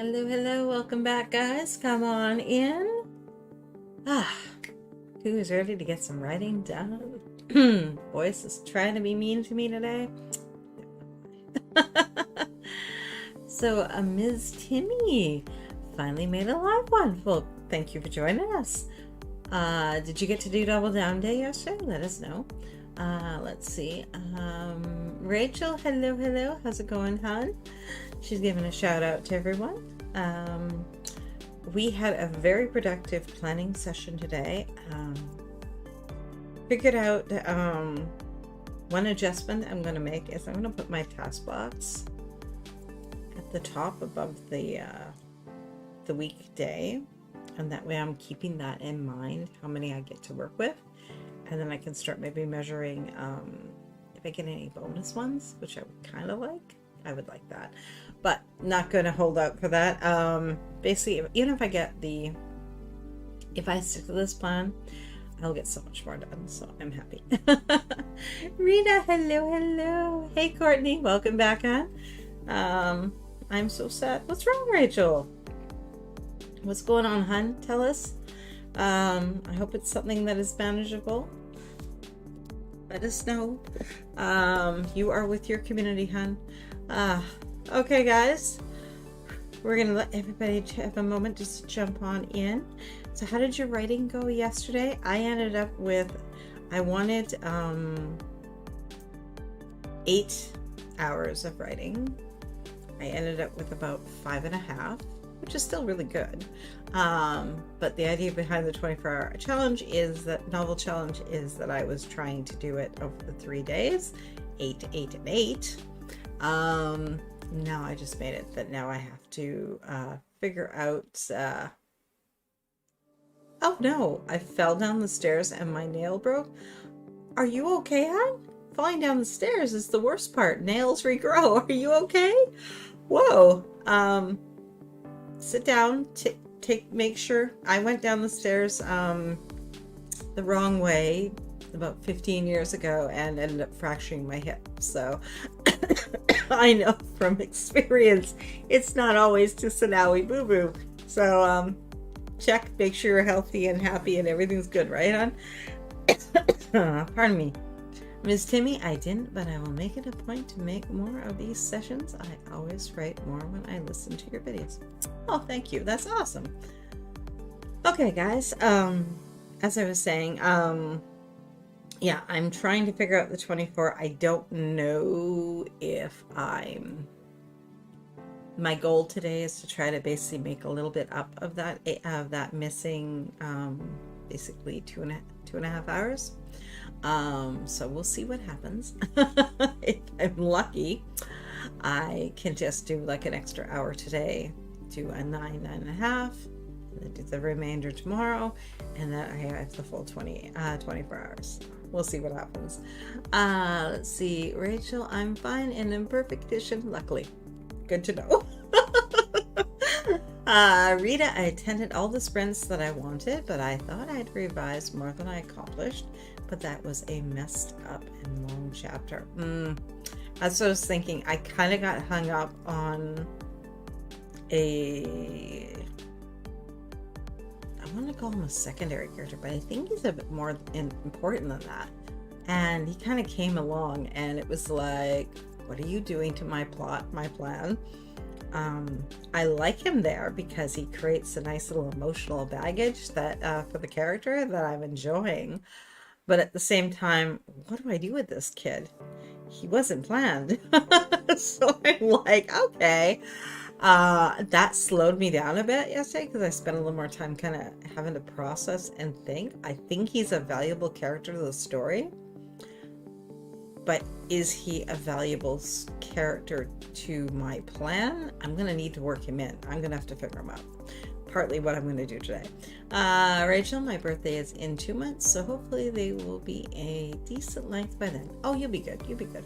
Hello, hello, welcome back, guys. Come on in. Who is ready to get some writing done? Voice is trying to be mean to me today. So, Ms. Timmy finally made a live one. Well, thank you for joining us. Did you get to do Double Down Day yesterday? Let us know. Let's see. Rachel, hello, hello. How's it going, hon? She's giving a shout out to everyone. We had a very productive planning session today. Figured out one adjustment I'm going to make is I'm going to put my task box at the top above the weekday, and that way I'm keeping that in mind, how many I get to work with, and then I can start maybe measuring if I get any bonus ones, which I would kind of like. I would like that, but not going to hold out for that. Basically, even if I stick to this plan, I'll get so much more done, so I'm happy. Rita, hello, hello. Hey, Courtney, welcome back on. I'm so sad. What's wrong, Rachel? What's going on, hun? Tell us. I hope it's something that is manageable. Let us know. You are with your community, hun. Okay, guys. We're going to let everybody have a moment just to jump on in. So how did your writing go yesterday? I ended up with, I wanted 8 hours of writing. I ended up with about 5.5, which is still really good. But the idea behind the 24-hour challenge is that novel challenge is that I was trying to do it over the 3 days, 8, 8, and 8. Now I just made it that now I have to figure out. Oh no, I fell down the stairs and my nail broke. Are you okay, hon? Falling down the stairs is the worst part. Nails regrow. Are you okay? Whoa. Sit down. Make sure. I went down the stairs the wrong way about 15 years ago and ended up fracturing my hip. So I know from experience, it's not always just an owie boo-boo. So check, make sure you're healthy and happy and everything's good, right, hon? Pardon me. Ms. Timmy, I didn't, but I will make it a point to make more of these sessions. I always write more when I listen to your videos. Oh, thank you. That's awesome. Okay, guys. As I was saying, yeah, I'm trying to figure out the 24. I don't know if my goal today is to try to basically make a little bit up of that missing, basically two and a half hours. So we'll see what happens. If I'm lucky, I can just do like an extra hour today, do a 9.5, and then do the remainder tomorrow, and then I have the full 24 hours. We'll see what happens. Let's see. Rachel, I'm fine and in perfect condition, luckily. Good to know. Rita, I attended all the sprints that I wanted, but I thought I'd revised more than I accomplished, but that was a messed up and long chapter. That's what I was thinking. I kind of got hung up on I want to call him a secondary character, but I think he's a bit more important than that. And he kind of came along and it was like, what are you doing to my plot, my plan? I like him there because he creates a nice little emotional baggage that for the character that I'm enjoying. But at the same time, what do I do with this kid? He wasn't planned. So I'm like, okay. That slowed me down a bit yesterday because I spent a little more time kind of having to process and think. I think he's a valuable character to the story, but is he a valuable character to my plan? I'm going to need to work him in. I'm going to have to figure him out. Partly what I'm going to do today. Rachel, my birthday is in 2 months, so hopefully they will be a decent length by then. Oh, you'll be good. You'll be good,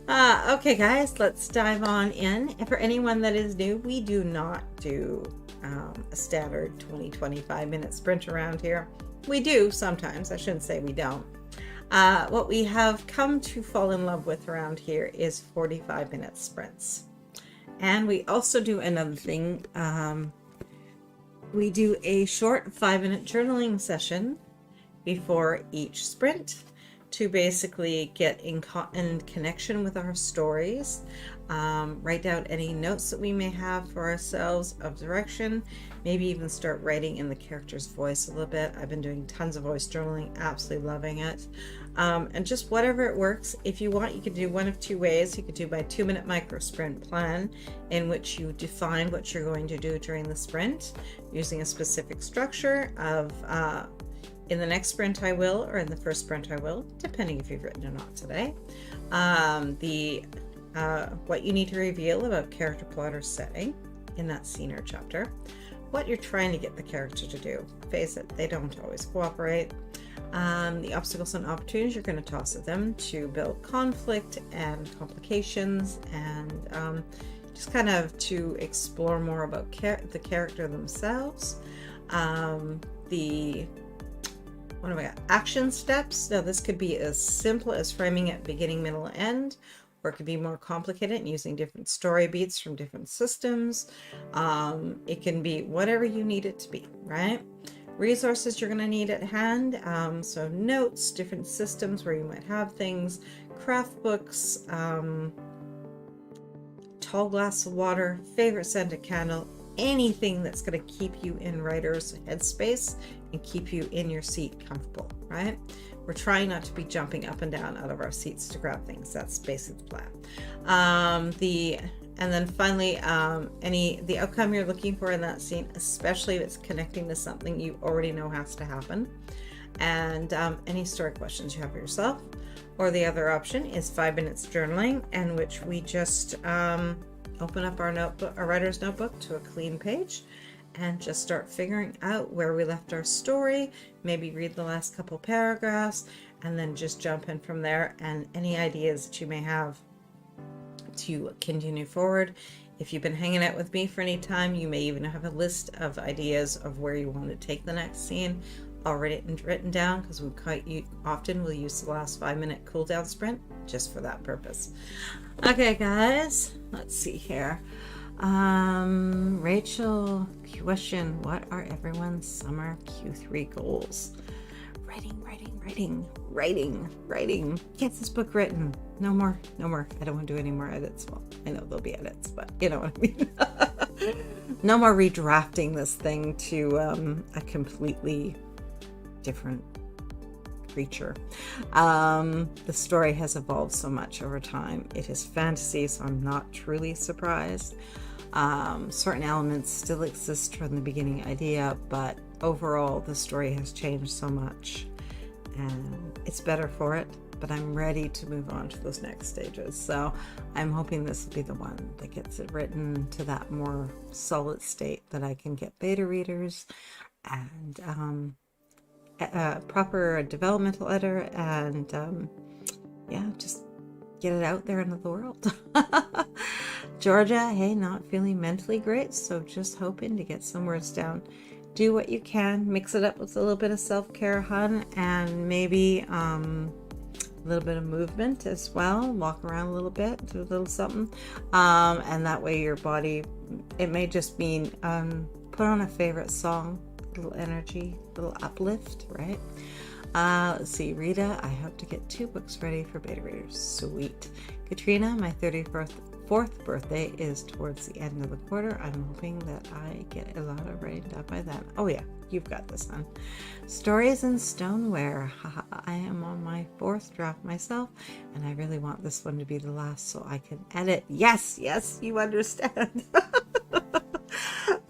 huh? Okay, guys, let's dive on in. And for anyone that is new, we do not do a standard 20-25 minute sprint around here. We do sometimes. I shouldn't say we don't. What we have come to fall in love with around here is 45-minute sprints. And we also do another thing. We do a short 5-minute journaling session before each sprint to basically get in connection with our stories, write down any notes that we may have for ourselves of direction, maybe even start writing in the character's voice a little bit. I've been doing tons of voice journaling, absolutely loving it. And just whatever it works. If you want, you could do one of two ways. You could do my 2-minute micro sprint plan, in which you define what you're going to do during the sprint using a specific structure of in the next sprint I will, or in the first sprint I will, depending if you've written or not today. What you need to reveal about character, plot, or setting in that scene or chapter. What you're trying to get the character to do. Face it, they don't always cooperate. The obstacles and opportunities you're going to toss at them to build conflict and complications, and just kind of to explore more about the character themselves. What have I got? Action steps. Now this could be as simple as framing it beginning, middle, end, or it could be more complicated and using different story beats from different systems. It can be whatever you need it to be, right? Resources you're going to need at hand. So notes, different systems where you might have things, craft books, tall glass of water, favorite scented candle, anything that's going to keep you in writer's headspace and keep you in your seat comfortable, right? We're trying not to be jumping up and down out of our seats to grab things. That's basically the plan. And then finally, the outcome you're looking for in that scene, especially if it's connecting to something you already know has to happen, and any story questions you have for yourself. Or the other option is 5 minutes journaling, in which we just open up our notebook, our writer's notebook, to a clean page, and just start figuring out where we left our story, maybe read the last couple paragraphs, and then just jump in from there, and any ideas that you may have to continue forward. If you've been hanging out with me for any time, you may even have a list of ideas of where you want to take the next scene already written down, because we quite often will use the last 5-minute cool down sprint just for that purpose. Okay guys, let's see here. Rachel, question, what are everyone's summer Q3 goals? Writing. Get this book written. No more. I don't want to do any more edits. Well, I know there'll be edits, but you know what I mean. No more redrafting this thing to a completely different creature. The story has evolved so much over time. It is fantasy, so I'm not truly surprised. Certain elements still exist from the beginning idea, but overall the story has changed so much, and it's better for it. But I'm ready to move on to those next stages, so I'm hoping this will be the one that gets it written to that more solid state that I can get beta readers and a proper developmental editor, and yeah, just get it out there into the world. Georgia, hey, not feeling mentally great, so just hoping to get some words down. Do what you can, mix it up with a little bit of self-care, hun, and maybe a little bit of movement as well. Walk around a little bit, do a little something, and that way your body, it may just mean put on a favorite song, a little energy, a little uplift, right? Let's see, Rita, I hope to get 2 books ready for beta readers. Sweet. Katrina, my 34th birthday is towards the end of the quarter. I'm hoping that I get a lot of writing done by then. Oh yeah, you've got this, hon. Stories in Stoneware. I am on my 4th draft myself, and I really want this one to be the last so I can edit. Yes, you understand.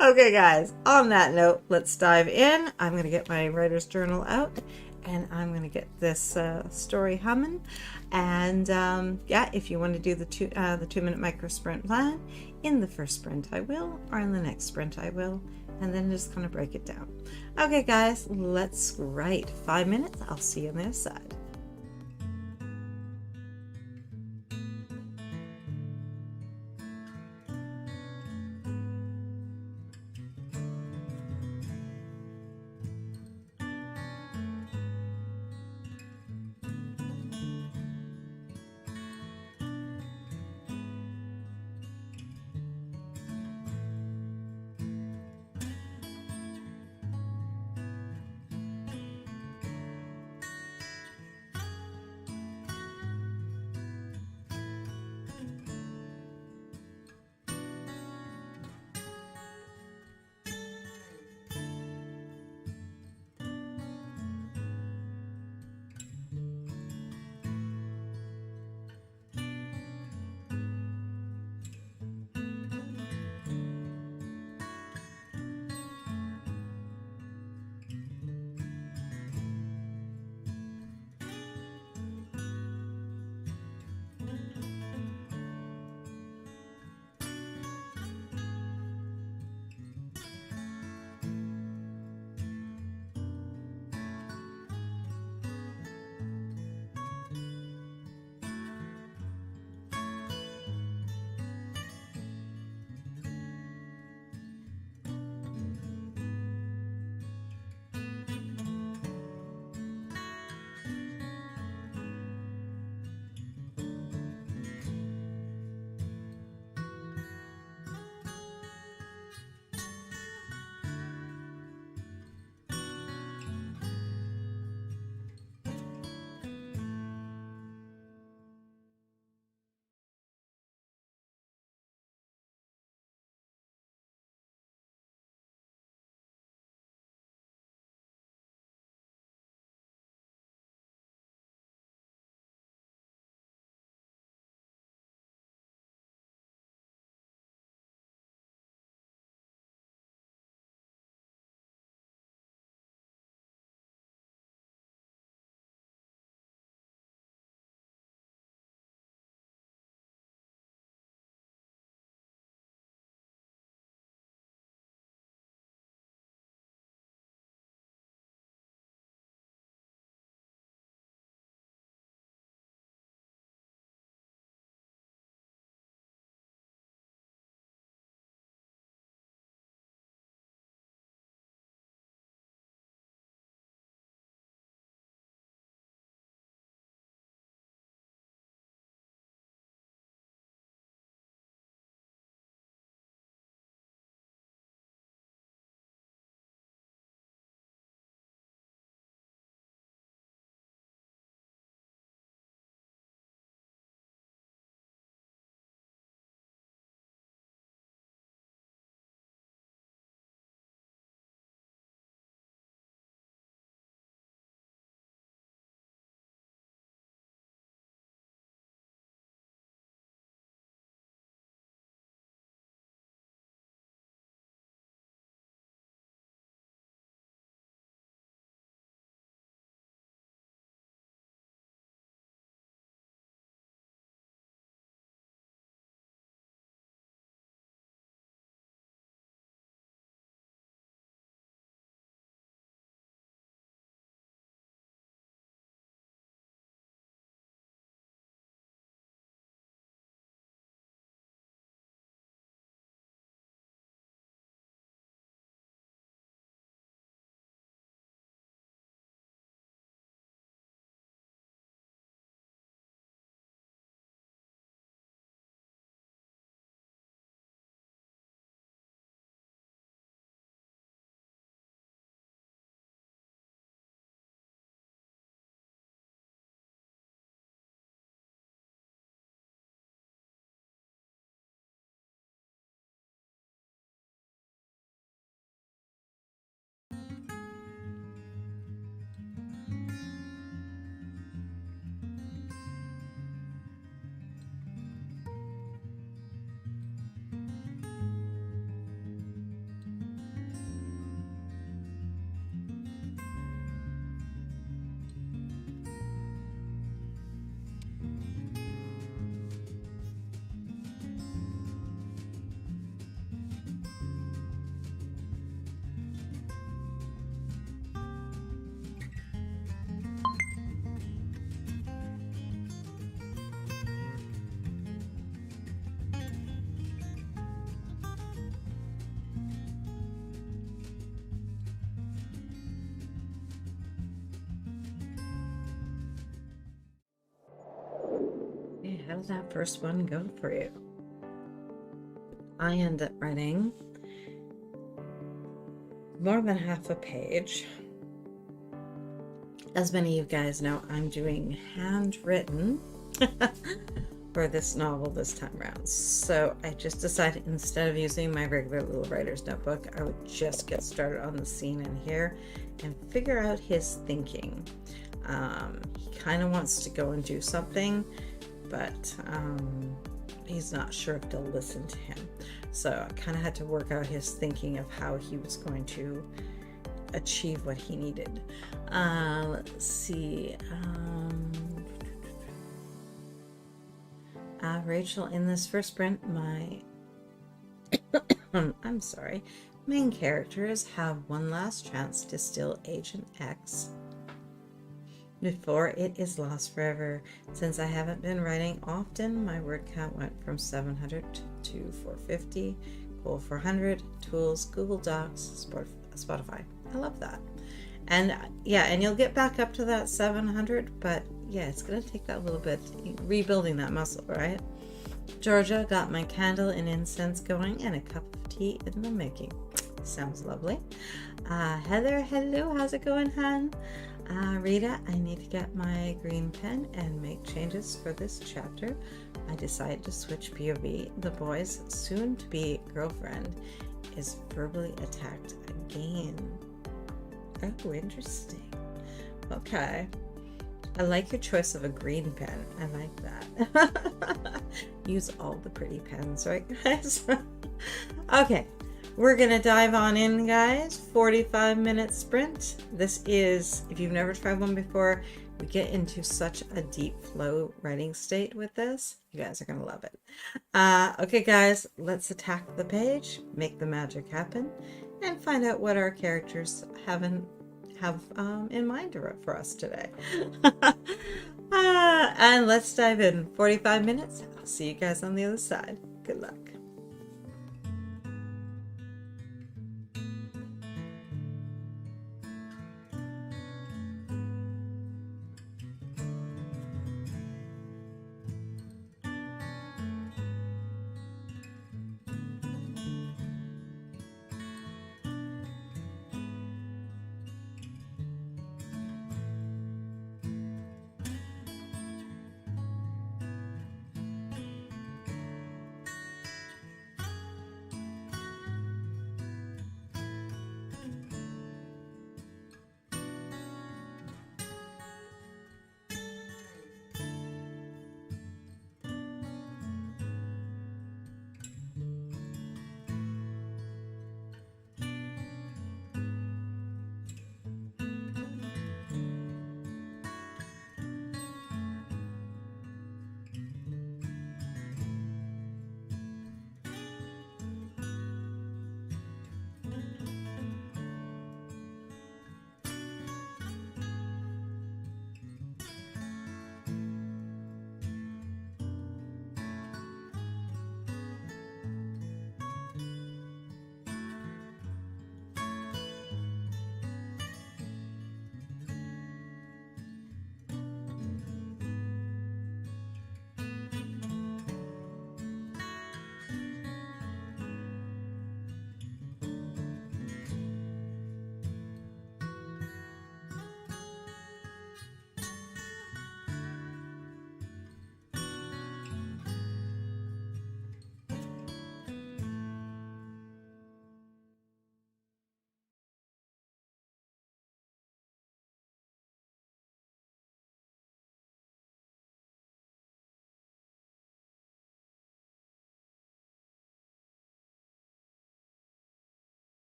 Okay guys, on that note, let's dive in. I'm going to get my writer's journal out, and I'm going to get this story humming. And yeah, if you want to do the 2-minute micro sprint plan, in the first sprint I will, or in the next sprint I will, and then just kind of break it down. Okay guys, let's write. 5 minutes. I'll see you on the other side. Hey, how did that first one go for you? I ended up writing more than half a page. As many of you guys know, I'm doing handwritten for this novel this time around. So I just decided, instead of using my regular little writer's notebook, I would just get started on the scene in here and figure out his thinking. He kind of wants to go and do something, but he's not sure if they'll listen to him. So I kind of had to work out his thinking of how he was going to achieve what he needed. Let's see. Rachel, in this first sprint, my I'm sorry, main characters have one last chance to steal Agent X before it is lost forever. Since I haven't been writing often, my word count went from 700 to 450. Goal 400. Tools, Google Docs, Spotify. I love that. And yeah, and you'll get back up to that 700, but yeah, it's gonna take that little bit, rebuilding that muscle, right? Georgia, got my candle and incense going and a cup of tea in the making. Sounds lovely. Heather, hello, how's it going, hon? Rita, I need to get my green pen and make changes for this chapter. I decided to switch POV. The boy's soon-to-be girlfriend is verbally attacked again. Oh, interesting. Okay. I like your choice of a green pen. I like that. Use all the pretty pens, right, guys? Okay. We're going to dive on in, guys. 45-minute sprint. This is, if you've never tried one before, we get into such a deep flow writing state with this. You guys are going to love it. Okay, guys, let's attack the page, make the magic happen, and find out what our characters have in mind for us today. And let's dive in. 45 minutes. I'll see you guys on the other side. Good luck.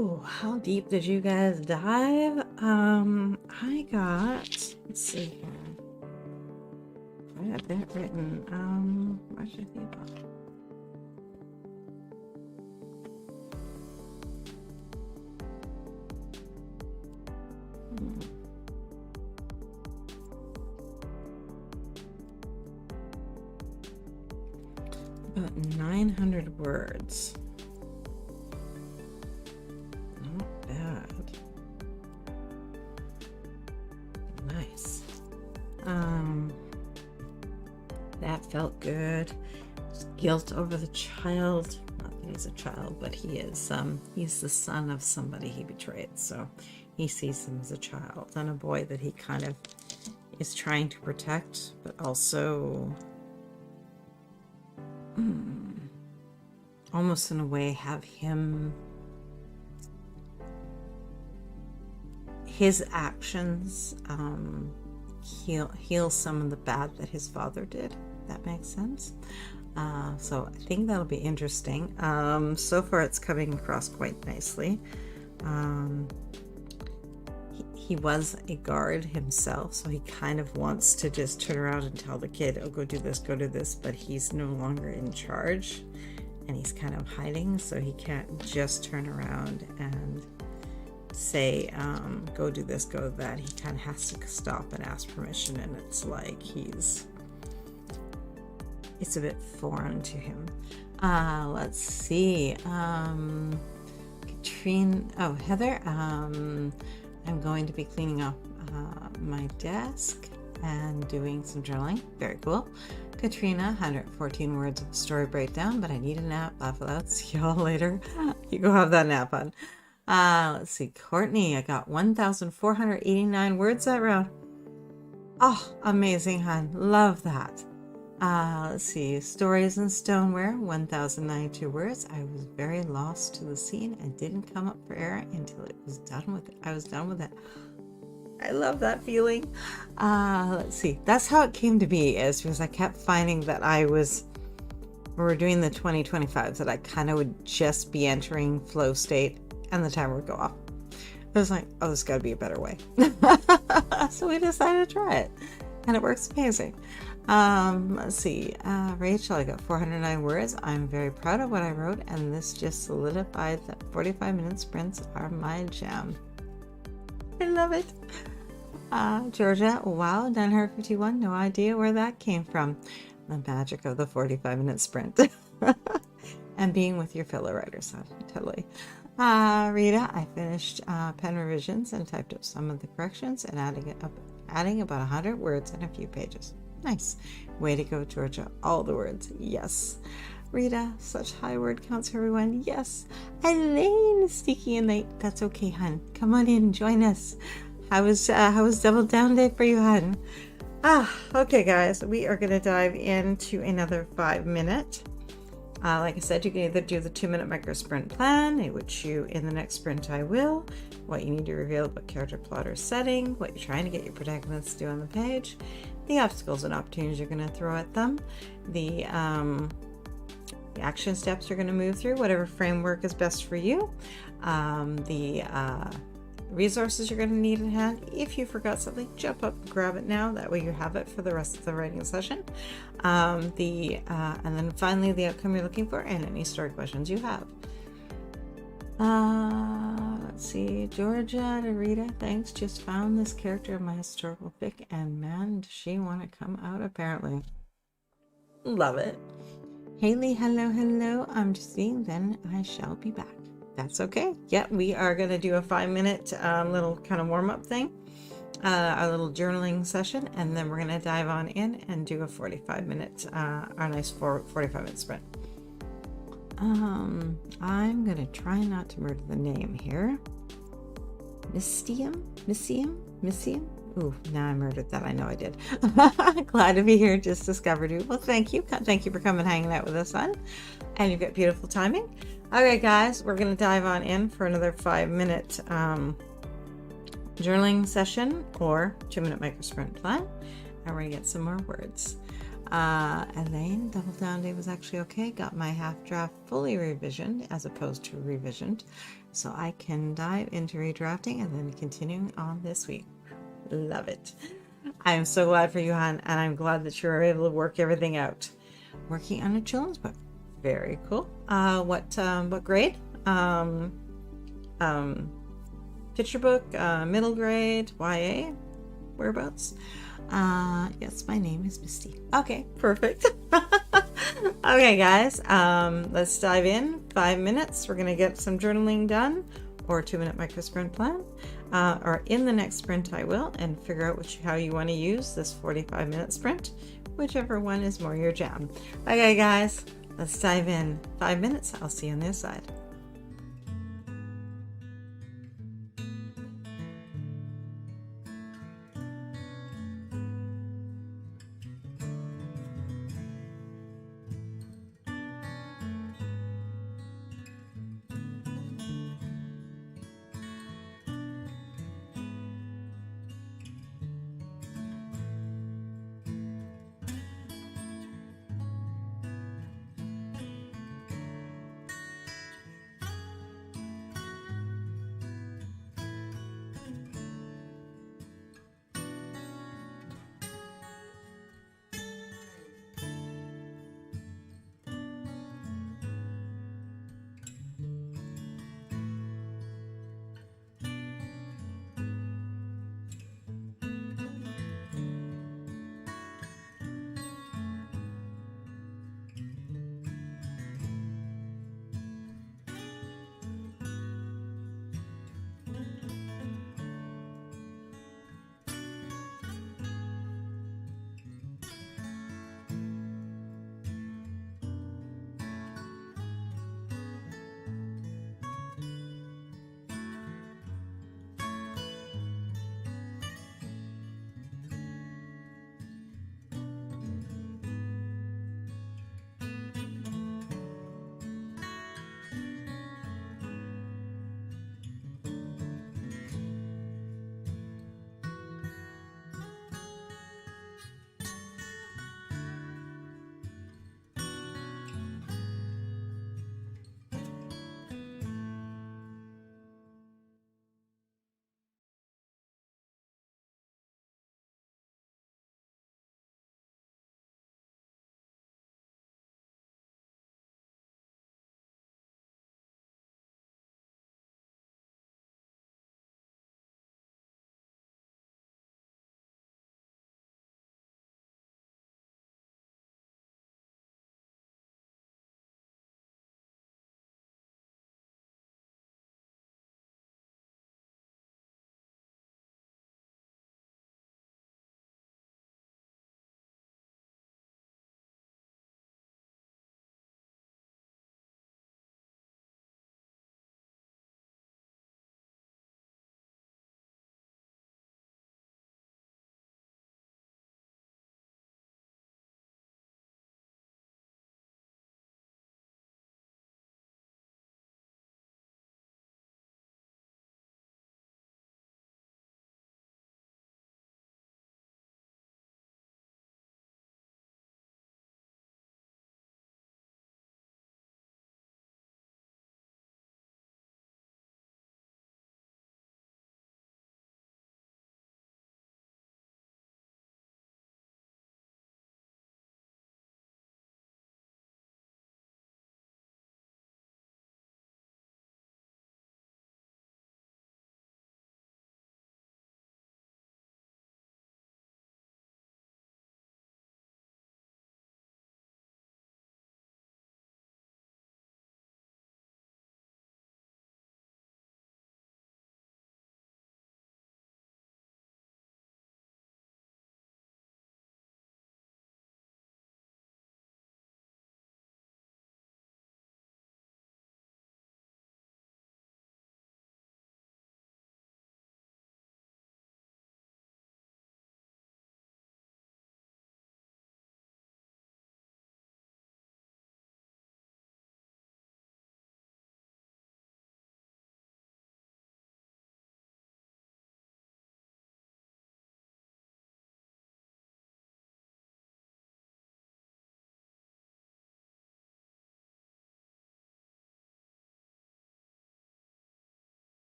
Ooh, how deep did you guys dive? I got, let's see here. Quite a bit written. What should I think about? About 900 words. Not bad. Nice. That felt good. Guilt over the child. Not that he's a child, but he is. He's the son of somebody he betrayed, so he sees him as a child and a boy that he kind of is trying to protect, but also almost in a way have him, his actions heal some of the bad that his father did. If that makes sense. So I think that'll be interesting. So far it's coming across quite nicely. He was a guard himself, so he kind of wants to just turn around and tell the kid, oh, go do this, but he's no longer in charge and he's kind of hiding, so he can't just turn around and say, go do this, go that. He kind of has to stop and ask permission, and it's like it's a bit foreign to him. Let's see. Heather, I'm going to be cleaning up my desk and doing some journaling. Very cool. Katrina, 114 words of story breakdown, but I need a nap. Laugh aloud. See y'all later. You go have that nap on. Let's see. Courtney, I got 1,489 words that round. Oh, amazing, hon. Love that. Let's see. Stories and stoneware, 1,092 words. I was very lost to the scene and didn't come up for air until it was done with it. I was done with it. I love that feeling. Let's see. That's how it came to be, is because I kept finding that we were doing the 2025s, that I kind of would just be entering flow state and the timer would go off. I was like, oh, there's got to be a better way. So we decided to try it, and it works amazing. Let's see. Rachel, I got 409 words. I'm very proud of what I wrote, and this just solidified that 45-minute sprints are my jam. I love it. Georgia, wow, 951. No idea where that came from. The magic of the 45-minute sprint. And being with your fellow writers, totally. Rita, I finished pen revisions and typed up some of the corrections and adding about 100 words and a few pages. Nice. Way to go, Georgia. All the words. Yes. Rita, such high word counts, everyone. Yes. Elaine, sneaky and late. That's okay, hun. Come on in. Join us. How was Double Down Day for you, hun? Okay, guys. We are going to dive into another 5-minute. Like I said, you can either do the 2-minute micro sprint plan, which in the next sprint I will. What you need to reveal about character, plot, or setting. What you're trying to get your protagonists to do on the page. The obstacles and opportunities you're going to throw at them, the action steps you're going to move through, whatever framework is best for you, the resources you're going to need in hand. If you forgot something, jump up and grab it now. That way you have it for the rest of the writing session. And then finally the outcome you're looking for and any story questions you have. Let's see. Georgia to Rita, thanks. Just found this character in my historical fic, and man, does she want to come out apparently. Love it. Haley, hello. I'm just seeing, then I shall be back. That's okay. Yeah, we are going to do a 5-minute little kind of warm-up thing, a little journaling session, and then we're going to dive on in and do a 45-minute, our nice 45-minute sprint. I'm going to try not to murder the name here. Missium? Ooh, now I murdered that. I know I did. Glad to be here. Just discovered you. Well, thank you. Thank you for coming hanging out with us, hon. And you've got beautiful timing. Okay, guys, we're going to dive on in for another 5-minute journaling session or 2-minute micro sprint plan. And we're going to get some more words. Elaine, Double Down Day was actually okay. Got my half draft fully revisioned as opposed to revisioned. so I can dive into redrafting and then continuing on this week. Love it. I am so glad for you, hon, and I'm glad that you were able to work everything out. Working on a children's book. Very cool. What grade? Picture book, middle grade, YA, whereabouts? Yes, my name is Misty. Okay, perfect. Okay, guys, let's dive in. 5 minutes. We're gonna get some journaling done, or 2-minute micro sprint plan. Or in the next sprint, I will, and figure out how you want to use this 45-minute sprint, whichever one is more your jam. Okay, guys, let's dive in. 5 minutes. I'll see you on the other side.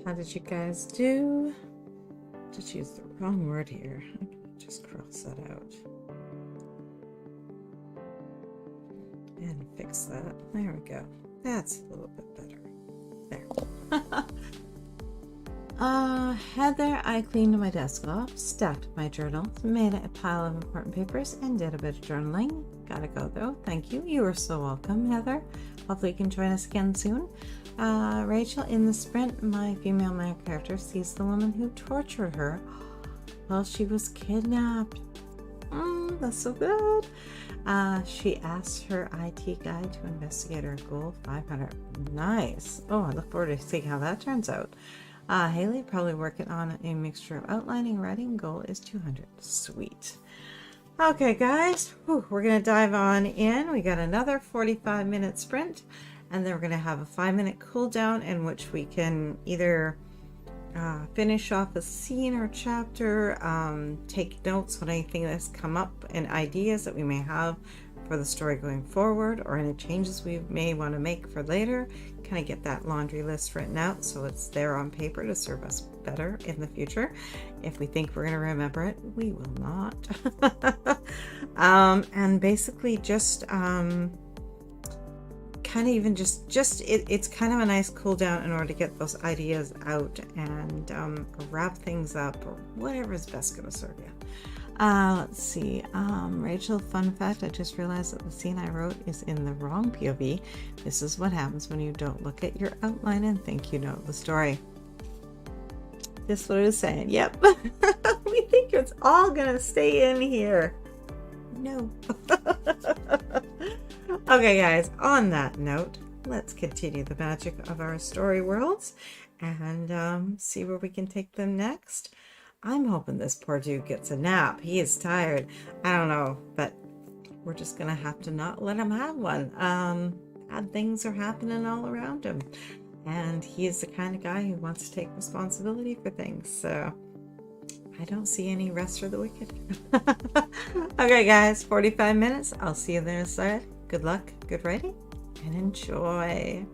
How did you guys do? Just use the wrong word here. I'm gonna just cross that out and fix that. There we go. That's a little bit better. There. Heather, I cleaned my desk off, stacked my journals, made a pile of important papers, and did a bit of journaling. Gotta go though. Thank you. You are so welcome, Heather. Hopefully you can join us again soon. Rachel, in the sprint, my female main character sees the woman who tortured her while she was kidnapped. That's so good. She asks her IT guy to investigate her goal, 500. Nice. Oh, I look forward to seeing how that turns out. Haley, probably working on a mixture of outlining and writing. Goal is 200. Sweet. Okay, guys, we're going to dive on in. We got another 45-minute sprint, and then we're going to have a 5-minute cool down in which we can either finish off a scene or chapter, take notes on anything that's come up and ideas that we may have for the story going forward, or any changes we may want to make for later. Kind of get that laundry list written out so it's there on paper to serve us better in the future. If we think we're going to remember it, we will not. And basically just kind of even it's kind of a nice cool down in order to get those ideas out and wrap things up, or whatever is best going to serve you. Let's see. Rachel, fun fact, I just realized that the scene I wrote is in the wrong POV. This is what happens when you don't look at your outline and think you know the story. This is what I was saying. Yep. We think it's all going to stay in here. No. Okay, guys, on that note, let's continue the magic of our story worlds and see where we can take them next. I'm hoping this poor dude gets a nap. He is tired. I don't know, but we're just going to have to not let him have one. Bad things are happening all around him. And he is the kind of guy who wants to take responsibility for things. So I don't see any rest for the wicked. Okay, guys, 45 minutes. I'll see you on the other side. Good luck, good writing, and enjoy.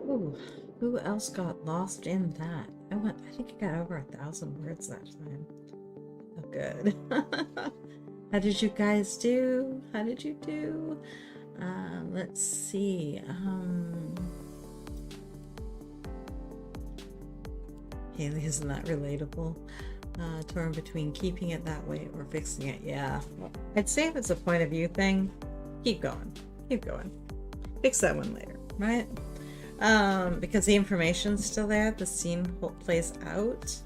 Ooh, who else got lost in that? I think I got over 1,000 words that time. Oh, good. How did you guys do? How did you do? Let's see. Haley, isn't that relatable? Torn between keeping it that way or fixing it. Yeah. I'd say if it's a point of view thing, keep going. Keep going. Fix that one later, right? Because the information's still there. The scene plays out.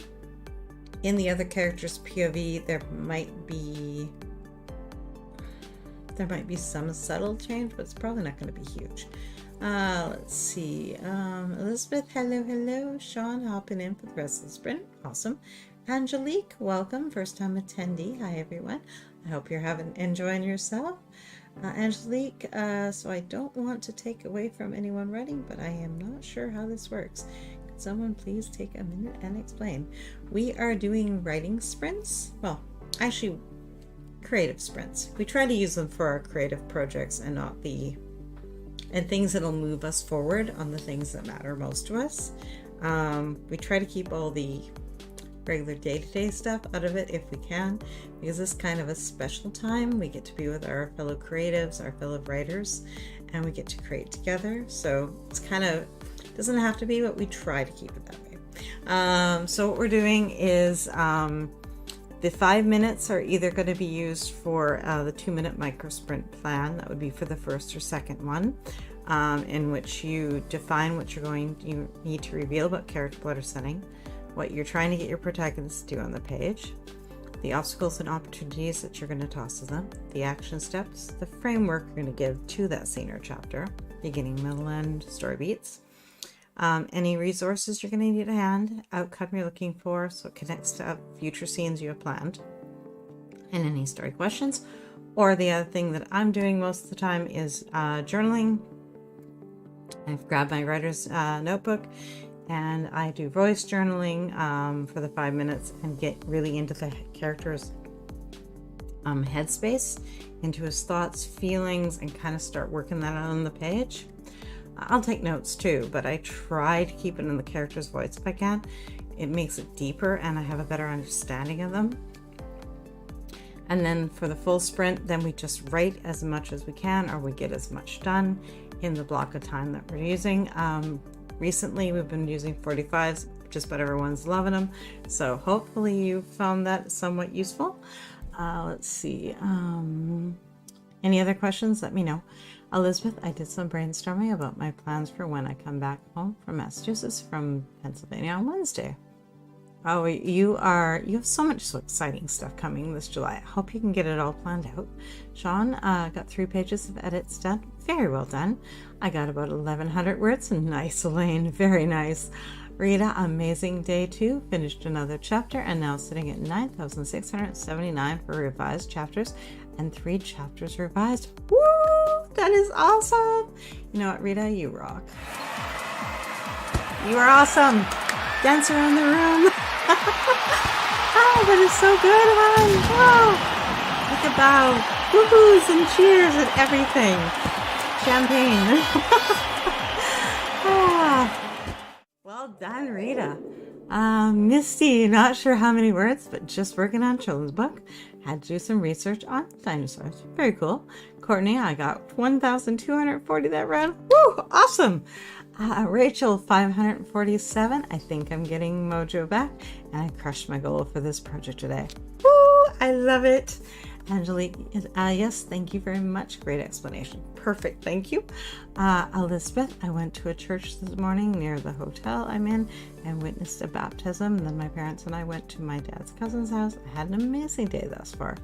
In the other character's POV, there might be some subtle change, but it's probably not going to be huge. Let's see. Elizabeth, hello. Sean, hopping in for the rest of the sprint. Awesome. Angelique, welcome. First time attendee. Hi, everyone. I hope you're enjoying yourself. Angelique, so I don't want to take away from anyone writing, but I am not sure how this works. Could someone please take a minute and explain? We are doing writing sprints. Well, actually, creative sprints. We try to use them for our creative projects and things that'll move us forward on the things that matter most to us. We try to keep all the regular day-to-day stuff out of it if we can, because it's kind of a special time. We get to be with our fellow creatives, our fellow writers, and we get to create together. So it's kind of doesn't have to be, but we try to keep it that way. So what we're doing is the 5 minutes are either going to be used for the 2-minute micro sprint plan. That would be for the first or second one, in which you define what you need to reveal about character letter setting, what you're trying to get your protagonist to do on the page, the obstacles and opportunities that you're going to toss to them, the action steps, the framework you're going to give to that scene or chapter, beginning, middle, end, story beats, any resources you're going to need at hand, outcome you're looking for, so it connects to future scenes you have planned, and any story questions. Or the other thing that I'm doing most of the time is journaling. I've grabbed my writer's notebook, and I do voice journaling for the 5 minutes and get really into the character's headspace, into his thoughts, feelings, and kind of start working that out on the page. I'll take notes too, but I try to keep it in the character's voice if I can. It makes it deeper and I have a better understanding of them. And then for the full sprint, then we just write as much as we can, or we get as much done in the block of time that we're using. Recently, we've been using 45s, just about everyone's loving them. So hopefully you found that somewhat useful. Let's see. Any other questions? Let me know. Elizabeth, I did some brainstorming about my plans for when I come back home from Massachusetts from Pennsylvania on Wednesday. Oh, you have so much exciting stuff coming this July. I hope you can get it all planned out. Sean, got 3 pages of edits done. Very well done. I got about 1,100 words. Nice, Elaine. Very nice. Rita, amazing day 2. Finished another chapter and now sitting at 9,679 for revised chapters and 3 chapters revised. Woo! That is awesome. You know what, Rita? You rock. You are awesome. Dance around the room. Oh, that is so good, hon. Wow. Look about woohoos and cheers and everything. Champagne. Well done, Rita. Misty, not sure how many words, but just working on children's book. Had to do some research on dinosaurs. Very cool. Courtney, I got 1,240 that round. Woo, awesome. Rachel, 547. I think I'm getting mojo back, and I crushed my goal for this project today. Woo, I love it. Angelique, yes, thank you very much. Great explanation. Perfect, thank you. Elizabeth, I went to a church this morning near the hotel I'm in and witnessed a baptism. And then my parents and I went to my dad's cousin's house. I had an amazing day thus far.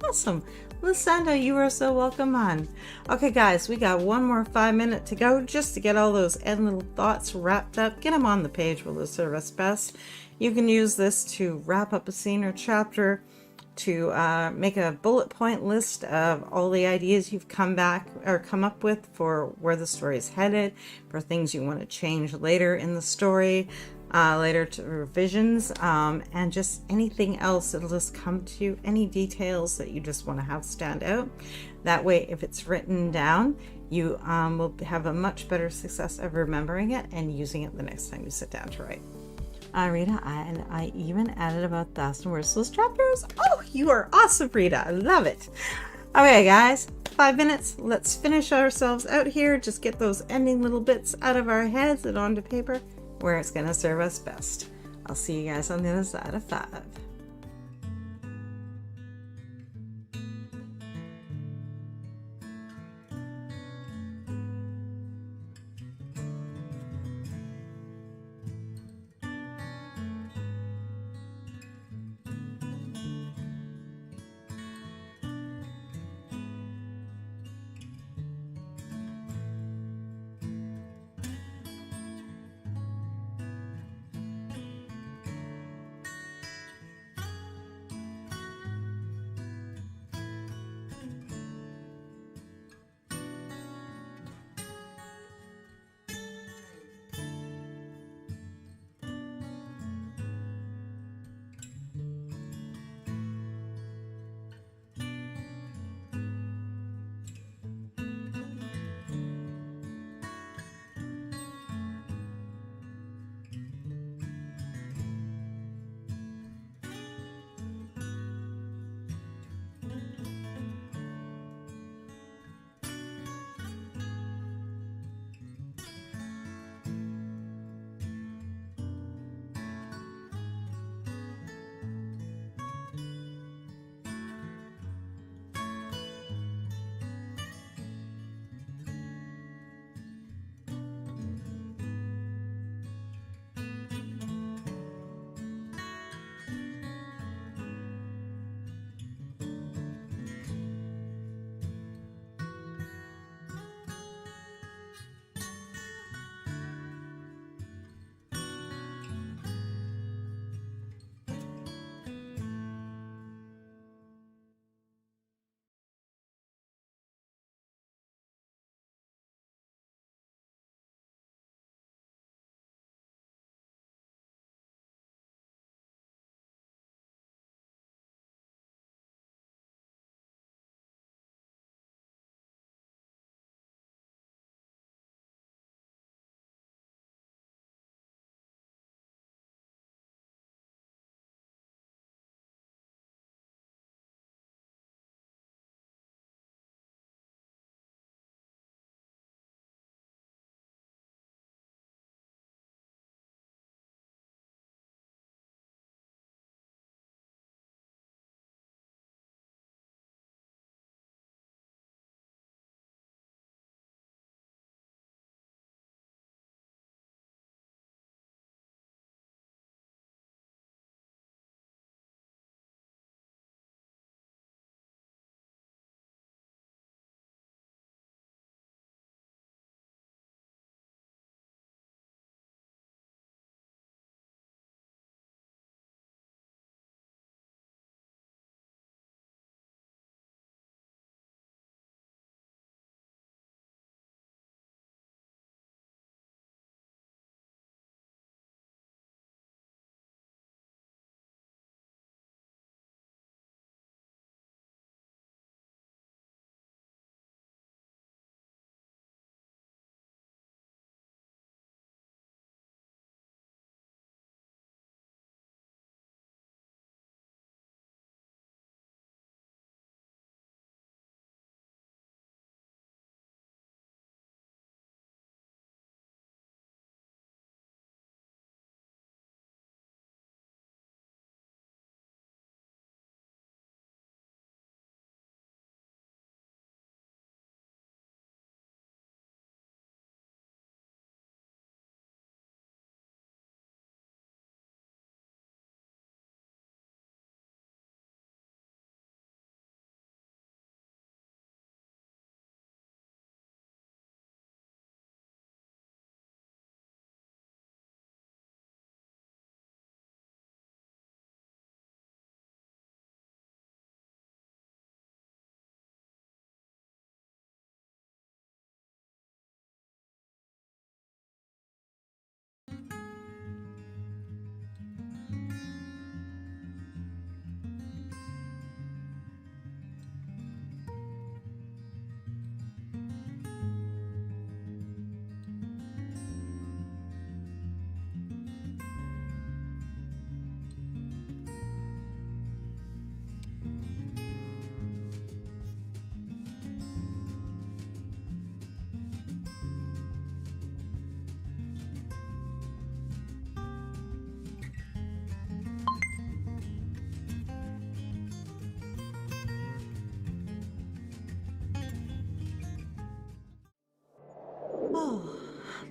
Awesome. Lysanda, you are so welcome on. Okay, guys, we got one more 5 minutes to go just to get all those end little thoughts wrapped up. Get them on the page will serve us best. You can use this to wrap up a scene or chapter, to make a bullet point list of all the ideas you've come up with for where the story is headed, for things you want to change later in the story, later to revisions, and just anything else that'll just come to you, any details that you just want to have stand out. That way, if it's written down, you will have a much better success of remembering it and using it the next time you sit down to write. Rita, and I even added about 1,000 words to those chapters. Oh, you are awesome, Rita. I love it. Okay, guys, 5 minutes. Let's finish ourselves out here. Just get those ending little bits out of our heads and onto paper where it's going to serve us best. I'll see you guys on the other side of 5. Oh,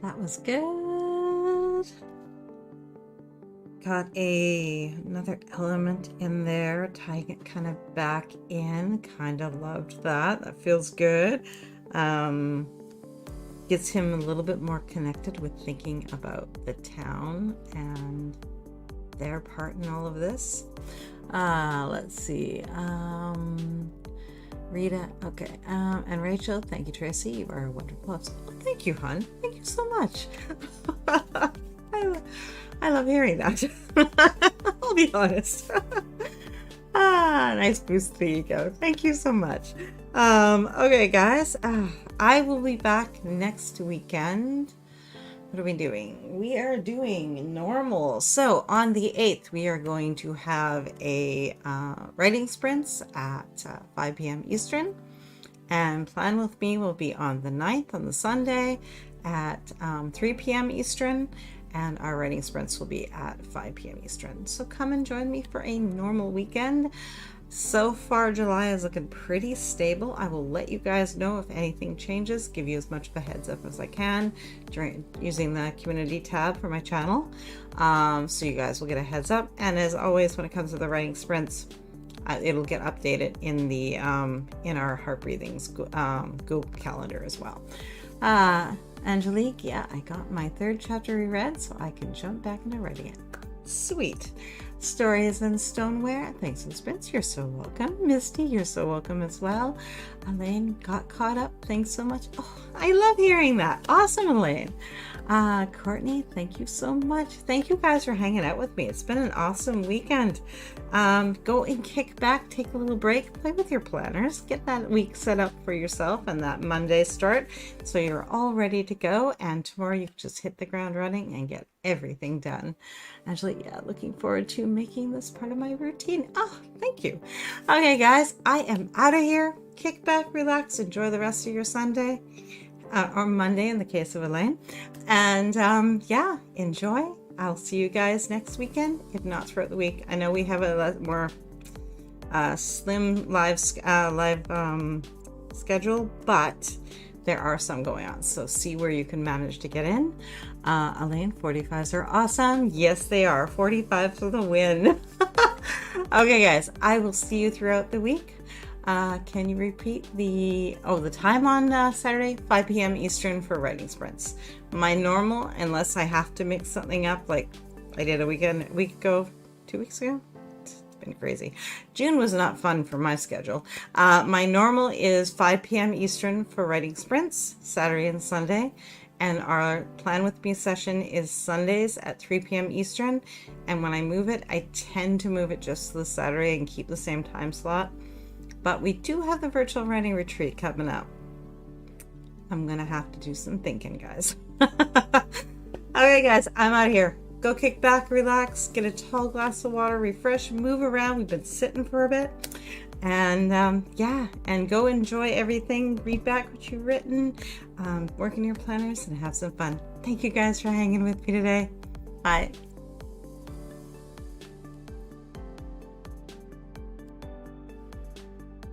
that was good. Got another element in there, tying it kind of back in. Kind of loved that. That feels good. Gets him a little bit more connected with thinking about the town and their part in all of this. Let's see. Rita, okay. And Rachel, thank you, Tracy. You are wonderful. Oh, thank you, hon. Thank you so much. I love hearing that. I'll be honest. Nice boost to the ego. Thank you so much. Okay, guys. I will be back next weekend. What are we doing? We are doing normal. So on the 8th, we are going to have a writing sprints at 5 p.m. Eastern. And Plan With Me will be on the 9th, on the Sunday, at 3 p.m. Eastern. And our writing sprints will be at 5 p.m. Eastern. So come and join me for a normal weekend. So far, July is looking pretty stable. I will let you guys know if anything changes, give you as much of a heads up as I can during using the community tab for my channel. So you guys will get a heads up. And as always, when it comes to the writing sprints, it'll get updated in the in our Heart Breathings Google Calendar as well. Angelique, yeah, I got my 3rd chapter reread, so I can jump back into writing it. Sweet. Stories and Stoneware, thanks and Spence, you're so welcome. Misty, you're so welcome as well. Elaine got caught up, thanks so much. Oh, I love hearing that. Awesome, Elaine. Courtney, thank you so much. Thank you guys for hanging out with me. It's been an awesome weekend. Go and kick back, take a little break, play with your planners, get that week set up for yourself and that Monday start so you're all ready to go, and tomorrow you can just hit the ground running and get everything done. Actually, yeah, looking forward to making this part of my routine. Oh, thank you. Okay, guys, I am out of here. Kick back, relax, enjoy the rest of your Sunday. Or Monday in the case of Elaine. And yeah, enjoy. I'll see you guys next weekend, if not throughout the week. I know we have a lot more slim live schedule, but there are some going on. So see where you can manage to get in. Elaine, 45s are awesome. Yes, they are. 45 for the win. Okay, guys, I will see you throughout the week. Can you repeat the time on Saturday, 5 p.m. Eastern for writing sprints? My normal, unless I have to mix something up like I did a week ago, 2 weeks ago. It's been crazy. June was not fun for my schedule. My normal is 5 p.m. Eastern for writing sprints, Saturday and Sunday. And our Plan With Me session is Sundays at 3 p.m. Eastern. And when I move it, I tend to move it just to the Saturday and keep the same time slot. But we do have the virtual writing retreat coming up. I'm going to have to do some thinking, guys. Okay, guys, I'm out of here. Go kick back, relax, get a tall glass of water, refresh, move around. We've been sitting for a bit. And yeah, and go enjoy everything. Read back what you've written, work in your planners, and have some fun. Thank you guys for hanging with me today. Bye.